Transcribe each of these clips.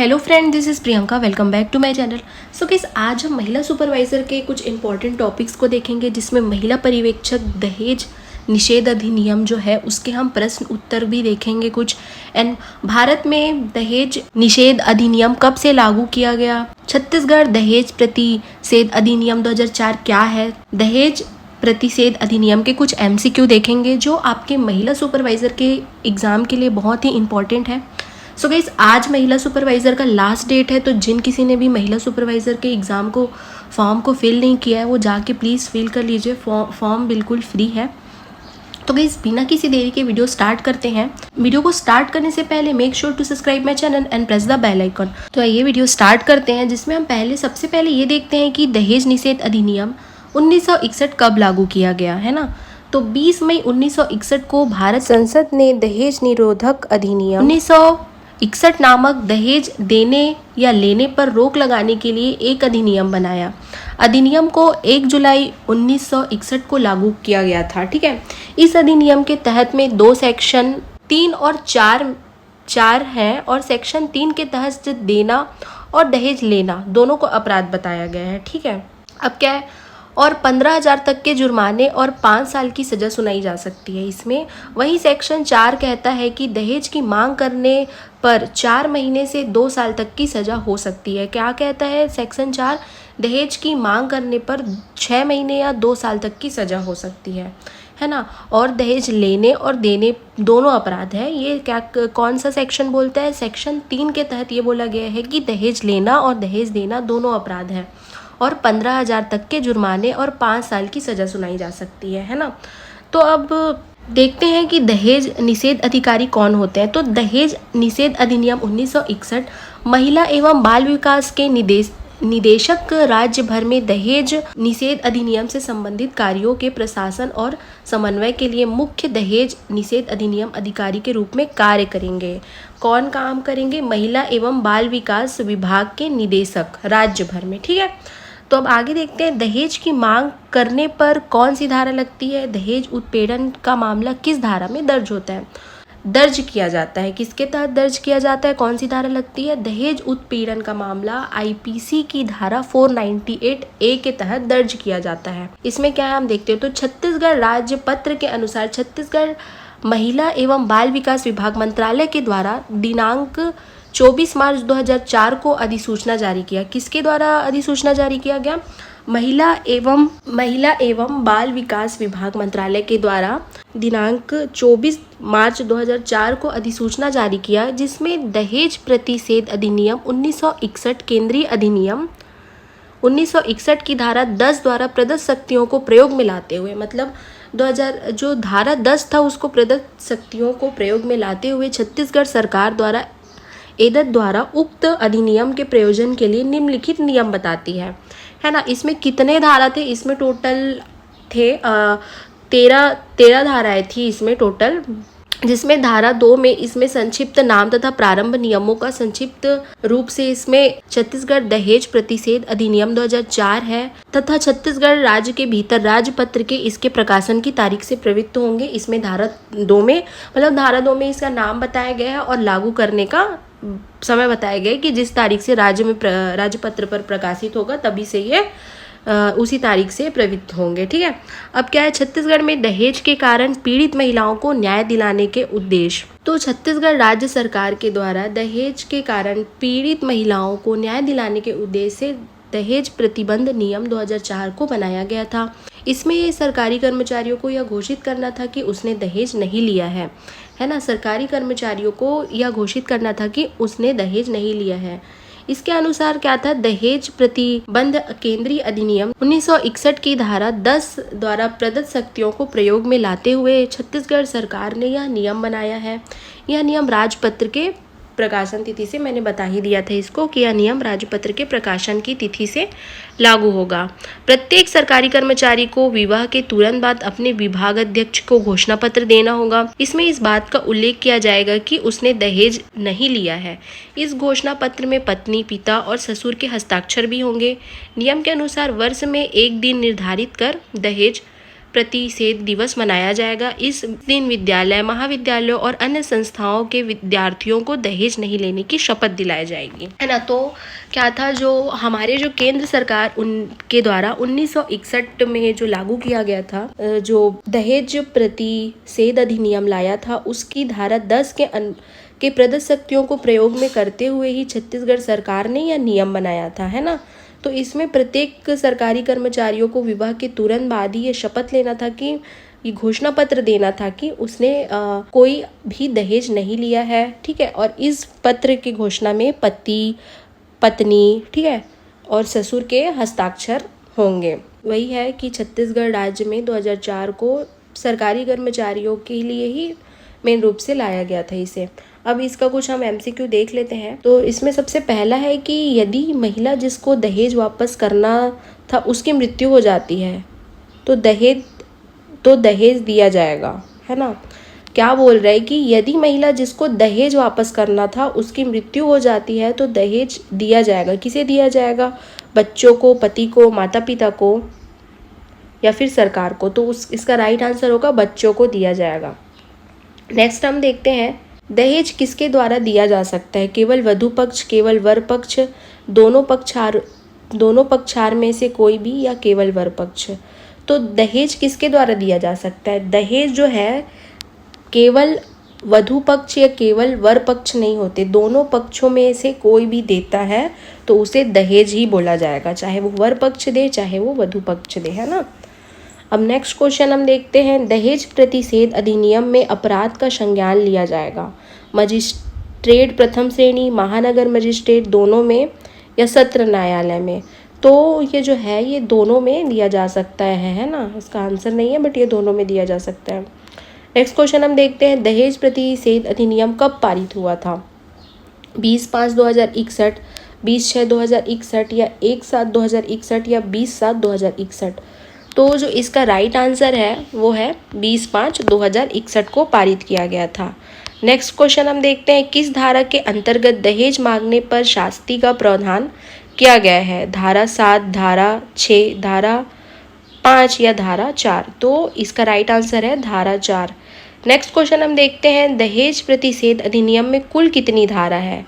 Hello friend, this is Priyanka. Welcome back to my channel. So guys, आज हम महिला supervisor के कुछ इंपॉर्टेंट टॉपिक्स को देखेंगे, जिसमें महिला पर्यवेक्षक दहेज निषेध अधिनियम जो है उसके हम प्रश्न उत्तर भी देखेंगे कुछ। एंड भारत में दहेज निषेध अधिनियम कब से लागू किया गया, छत्तीसगढ़ दहेज प्रतिषेध अधिनियम 2004 क्या है, दहेज प्रतिषेध अधिनियम के कुछ MCQ देखेंगे जो आपके महिला सुपरवाइज़र के एग्ज़ाम के लिए बहुत ही इंपॉर्टेंट है। सो गाइस, आज महिला सुपरवाइज़र का लास्ट डेट है, तो जिन किसी ने भी महिला सुपरवाइज़र के एग्ज़ाम को फॉर्म को फिल नहीं किया है वो जाके प्लीज़ फिल कर लीजिए। फॉर्म बिल्कुल फ्री है। तो गाइस, बिना किसी देरी के वीडियो स्टार्ट करते हैं। वीडियो को स्टार्ट करने से पहले make sure to subscribe my channel and press the bell icon. तो आइए वीडियो स्टार्ट करते हैं, जिसमें हम सबसे पहले ये देखते हैं कि दहेज निषेध अधिनियम 1961 कब लागू किया गया है ना। तो 20 मई 1961 को भारत संसद ने दहेज निरोधक अधिनियम 1961 नामक दहेज देने या लेने पर रोक लगाने के लिए एक अधिनियम बनाया। अधिनियम को 1 जुलाई 1961 को लागू किया गया था। ठीक है, इस अधिनियम के तहत में 2 सेक्शन 3 और 4 हैं, और सेक्शन 3 के तहत देना और दहेज लेना दोनों को अपराध बताया गया है। ठीक है, अब क्या है, और 15,000 तक के जुर्माने और 5 साल की सज़ा सुनाई जा सकती है इसमें। वहीं सेक्शन 4 कहता है कि दहेज की मांग करने पर 4 महीने से 2 साल तक की सज़ा हो सकती है। क्या कहता है सेक्शन 4? दहेज की मांग करने पर 6 महीने या 2 साल तक की सज़ा हो सकती है ना। और दहेज लेने और देने दोनों अपराध है। ये क्या कौन सा सेक्शन बोलता है? सेक्शन 3 के तहत ये बोला गया है कि दहेज लेना और दहेज देना दोनों अपराध है, और 15,000 तक के जुर्माने और 5 साल की सज़ा सुनाई जा सकती है ना। तो अब देखते हैं कि दहेज निषेध अधिकारी कौन होते हैं। तो दहेज निषेध अधिनियम 1961 महिला एवं बाल विकास के निदेशक राज्य भर में दहेज निषेध अधिनियम से संबंधित कार्यों के प्रशासन और समन्वय के लिए मुख्य दहेज निषेध अधिनियम अधिकारी के रूप में कार्य करेंगे। कौन काम करेंगे? महिला एवं बाल विकास विभाग के निदेशक राज्य भर में। ठीक है, तो अब आगे देखते हैं दहेज की मांग करने पर कौन सी धारा लगती है। दहेज उत्पीड़न का मामला किस धारा में दर्ज होता है, दर्ज किया जाता है? किसके तहत दर्ज किया जाता है? कौन सी धारा लगती है? दहेज उत्पीड़न का मामला IPC की धारा 498A के तहत दर्ज किया जाता है। इसमें क्या है हम देखते हैं। तो छत्तीसगढ़ राज्य पत्र के अनुसार छत्तीसगढ़ महिला एवं बाल विकास विभाग मंत्रालय के द्वारा दिनांक 24 मार्च 2004 को अधिसूचना जारी किया। किसके द्वारा अधिसूचना जारी किया गया? महिला एवं बाल विकास विभाग मंत्रालय के द्वारा दिनांक 24 मार्च 2004 को अधिसूचना जारी किया, जिसमें दहेज प्रतिषेध अधिनियम 1961 केंद्रीय अधिनियम 1961 की धारा 10 द्वारा प्रदत्त शक्तियों को प्रयोग में लाते हुए, मतलब 2000 जो धारा 10 था उसको प्रदत्त शक्तियों को प्रयोग में लाते हुए छत्तीसगढ़ सरकार द्वारा एदत द्वारा उक्त अधिनियम के प्रयोजन के लिए निम्नलिखित नियम बताती है ना। इसमें कितने धारा थे? इसमें टोटल थे 13 धाराएं थी इसमें टोटल, जिसमें धारा 2 में इसमें संक्षिप्त नाम तथा प्रारंभ नियमों का संक्षिप्त रूप से इसमें छत्तीसगढ़ दहेज प्रतिषेध अधिनियम 2004 है, तथा छत्तीसगढ़ राज्य के भीतर राजपत्र के इसके प्रकाशन की तारीख से प्रवृत्त होंगे। इसमें धारा 2 में इसका नाम बताया गया है और लागू करने का समय बताया गया है कि जिस तारीख से राजपत्र पर प्रकाशित होगा तभी से ये उसी तारीख से प्रवृत्त होंगे। ठीक है, अब क्या है, छत्तीसगढ़ में दहेज के कारण पीड़ित महिलाओं को न्याय दिलाने के उद्देश्य। तो छत्तीसगढ़ राज्य सरकार के द्वारा दहेज के कारण पीड़ित महिलाओं को न्याय दिलाने के उद्देश्य से दहेज प्रतिबंध नियम 2004 को बनाया गया था। इसमें सरकारी कर्मचारियों को यह घोषित करना था कि उसने दहेज नहीं लिया है ना। सरकारी कर्मचारियों को यह घोषित करना था कि उसने दहेज नहीं लिया है। इसके अनुसार क्या था, दहेज प्रतिबंध केंद्रीय अधिनियम 1961 की धारा 10 द्वारा प्रदत्त शक्तियों को प्रयोग में लाते हुए छत्तीसगढ़ सरकार ने यह नियम बनाया है। यह नियम राजपत्र के प्रकाशन तिथि से, मैंने बता ही दिया था इसको कि यह नियम राजपत्र के प्रकाशन की तिथि से लागू होगा। प्रत्येक सरकारी कर्मचारी को विवाह के तुरंत बाद अपने विभाग अध्यक्ष को घोषणा पत्र देना होगा। इसमें इस बात का उल्लेख किया जाएगा कि उसने दहेज नहीं लिया है। इस घोषणा पत्र में पत्नी, पिता और ससुर के हस्ताक्षर भी होंगे। नियम के अनुसार वर्ष में एक दिन निर्धारित कर दहेज प्रतिषेध दिवस मनाया जाएगा। इस दिन विद्यालय, महाविद्यालयों और अन्य संस्थाओं के विद्यार्थियों को दहेज नहीं लेने की शपथ दिलाई जाएगी, है ना। तो क्या था, जो हमारे जो केंद्र सरकार उनके द्वारा 1961 में जो लागू किया गया था, जो दहेज प्रतिषेध अधिनियम लाया था, उसकी धारा 10 के प्रदत्त शक्तियों को प्रयोग में करते हुए ही छत्तीसगढ़ सरकार ने यह नियम बनाया था, है ना। तो इसमें प्रत्येक सरकारी कर्मचारियों को विवाह के तुरंत बाद ही ये शपथ लेना था कि ये घोषणा पत्र देना था कि उसने कोई भी दहेज नहीं लिया है, ठीक है। और इस पत्र की घोषणा में पति, पत्नी, ठीक है, और ससुर के हस्ताक्षर होंगे। वही है कि छत्तीसगढ़ राज्य में 2004 को सरकारी कर्मचारियों के लिए ही मेन रूप से लाया गया था इसे। अब इसका कुछ हम एमसीक्यू देख लेते हैं। तो इसमें सबसे पहला है कि यदि महिला जिसको दहेज वापस करना था उसकी मृत्यु हो जाती है तो दहेज दिया जाएगा, है ना। क्या बोल रहा है कि यदि महिला जिसको दहेज वापस करना था उसकी मृत्यु हो जाती है तो दहेज दिया जाएगा। किसे दिया जाएगा? बच्चों को, पति को, माता पिता को, या फिर सरकार को। तो इसका राइट आंसर होगा बच्चों को दिया जाएगा। नेक्स्ट हम देखते हैं, दहेज किसके द्वारा दिया जा सकता है? केवल वधू पक्ष, केवल वर पक्ष, दोनों पक्षार में से कोई भी, या केवल वर पक्ष। तो दहेज किसके द्वारा दिया जा सकता है? दहेज जो है केवल वधू पक्ष या केवल वर पक्ष नहीं होते, दोनों पक्षों में से कोई भी देता है तो उसे दहेज ही बोला जाएगा, चाहे वो वर पक्ष दे चाहे वो वधू पक्ष दे, है ना। अब नेक्स्ट क्वेश्चन हम देखते हैं, दहेज प्रतिषेध अधिनियम में अपराध का संज्ञान लिया जाएगा। मजिस्ट्रेट प्रथम श्रेणी, महानगर मजिस्ट्रेट, दोनों में, या सत्र न्यायालय में। तो ये जो है ये दोनों में दिया जा सकता है ना। इसका आंसर नहीं है बट ये दोनों में दिया जा सकता है। नेक्स्ट क्वेश्चन हम देखते हैं, दहेज प्रतिषेध अधिनियम कब पारित हुआ था? 20/5/2061, 20/6/2061, या 1/7/2061, या 20/7/2061। तो जो इसका राइट आंसर है वो है 20/5/2061 को पारित किया गया था। नेक्स्ट क्वेश्चन हम देखते हैं, किस धारा के अंतर्गत दहेज मांगने पर शास्ति का प्रावधान किया गया है? धारा 7, धारा 6, धारा 5, या धारा 4। तो इसका राइट आंसर है धारा 4। नेक्स्ट क्वेश्चन हम देखते हैं, दहेज प्रतिषेध अधिनियम में कुल कितनी धारा है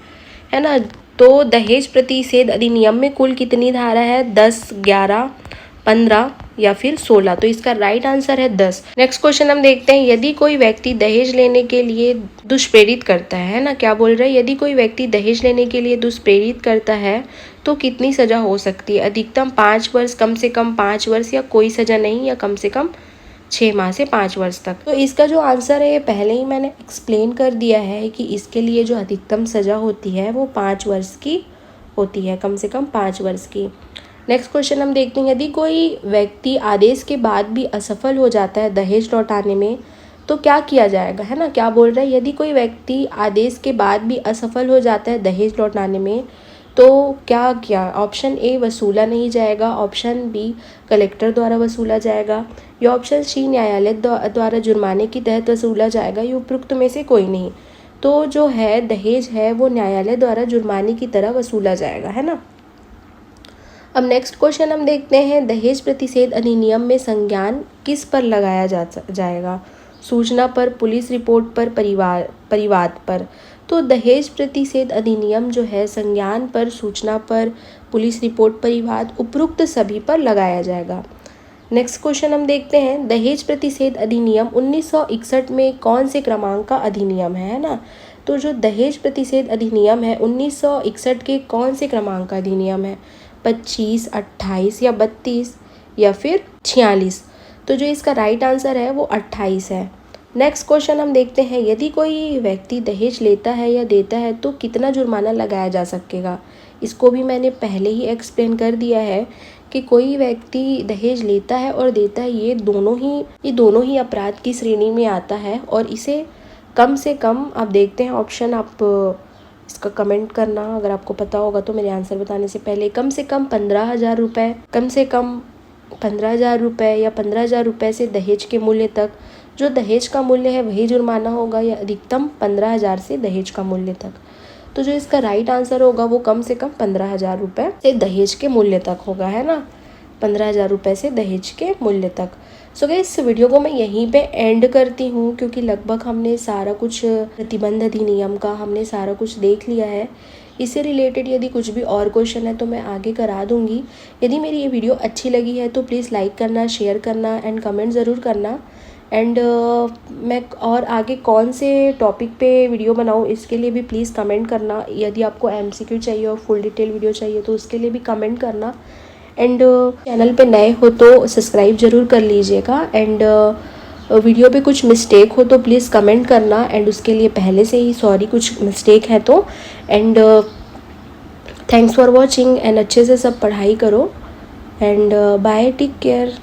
ना। तो दहेज प्रतिषेध अधिनियम में कुल कितनी धारा है? 10, 11, 15, या फिर 16। तो इसका राइट आंसर है 10। नेक्स्ट क्वेश्चन हम देखते हैं, यदि कोई व्यक्ति दहेज लेने के लिए दुष्प्रेरित करता है ना। क्या बोल रहे हैं? यदि कोई व्यक्ति दहेज लेने के लिए दुष्प्रेरित करता है तो कितनी सजा हो सकती है? अधिकतम 5 वर्ष, कम से कम 5 वर्ष, या कोई सजा नहीं, या कम से कम 6 माह से 5 वर्ष तक। तो इसका जो आंसर है पहले ही मैंने एक्सप्लेन कर दिया है कि इसके लिए जो अधिकतम सजा होती है वो 5 वर्ष की होती है, कम से कम 5 वर्ष की। नेक्स्ट क्वेश्चन हम देखते हैं, यदि कोई व्यक्ति आदेश के बाद भी असफल हो जाता है दहेज लौटाने में तो क्या किया जाएगा, है ना। क्या बोल रहा है? यदि कोई व्यक्ति आदेश के बाद भी असफल हो जाता है दहेज लौटाने में तो क्या ऑप्शन ए, वसूला नहीं जाएगा, ऑप्शन बी, कलेक्टर द्वारा वसूला जाएगा, या ऑप्शन सी, न्यायालय द्वारा जुर्माने के तहत वसूला जाएगा, या उपरोक्त में से कोई नहीं। तो जो है दहेज है वो न्यायालय द्वारा जुर्माने की तरह वसूला जाएगा, है ना। अब नेक्स्ट क्वेश्चन हम देखते हैं, दहेज प्रतिषेध अधिनियम में संज्ञान किस पर लगाया जाएगा? सूचना पर, पुलिस रिपोर्ट पर, परिवाद पर। तो दहेज प्रतिषेध अधिनियम जो है संज्ञान पर, सूचना पर, पुलिस रिपोर्ट, परिवाद, उपरोक्त सभी पर लगाया जाएगा। नेक्स्ट क्वेश्चन हम देखते हैं, दहेज प्रतिषेध अधिनियम 1961 में कौन से क्रमांक का अधिनियम है ना। तो जो दहेज प्रतिषेध अधिनियम है 1961 के कौन से क्रमांक का अधिनियम है? 25, 28, या 32, या फिर 46। तो जो इसका राइट आंसर है वो 28 है। नेक्स्ट क्वेश्चन हम देखते हैं, यदि कोई व्यक्ति दहेज लेता है या देता है तो कितना जुर्माना लगाया जा सकेगा? इसको भी मैंने पहले ही एक्सप्लेन कर दिया है कि कोई व्यक्ति दहेज लेता है और देता है, ये दोनों ही अपराध की श्रेणी में आता है। और इसे कम से कम, आप देखते हैं ऑप्शन, आप इसका कमेंट करना अगर आपको पता होगा तो मेरे आंसर बताने से पहले। कम से कम 15,000 रुपये, कम से कम 15,000 रुपये, या 15,000 रुपये से दहेज के मूल्य तक। जो दहेज का मूल्य है वही जुर्माना होगा, या अधिकतम 15,000 से दहेज का मूल्य तक। तो जो इसका राइट आंसर होगा वो कम से कम 15,000 रुपये से दहेज के मूल्य तक होगा, है ना। 15,000 रुपये से दहेज के मूल्य तक। सो गाइस इस वीडियो को मैं यहीं पे एंड करती हूँ, क्योंकि लगभग हमने सारा कुछ प्रतिबंध अधिनियम का हमने सारा कुछ देख लिया है। इससे रिलेटेड यदि कुछ भी और क्वेश्चन है तो मैं आगे करा दूँगी। यदि मेरी ये वीडियो अच्छी लगी है तो प्लीज़ लाइक करना, शेयर करना एंड कमेंट ज़रूर करना। एंड मैं और आगे कौन से टॉपिक पे वीडियो बनाऊँ इसके लिए भी प्लीज़ कमेंट करना। यदि आपको MCQ चाहिए और फुल डिटेल वीडियो चाहिए तो उसके लिए भी कमेंट करना। एंड चैनल पे नए हो तो सब्सक्राइब ज़रूर कर लीजिएगा। एंड वीडियो पे कुछ मिस्टेक हो तो प्लीज़ कमेंट करना, एंड उसके लिए पहले से ही सॉरी कुछ मिस्टेक है तो। And thanks for watching, and अच्छे से सब पढ़ाई करो। And bye, take care.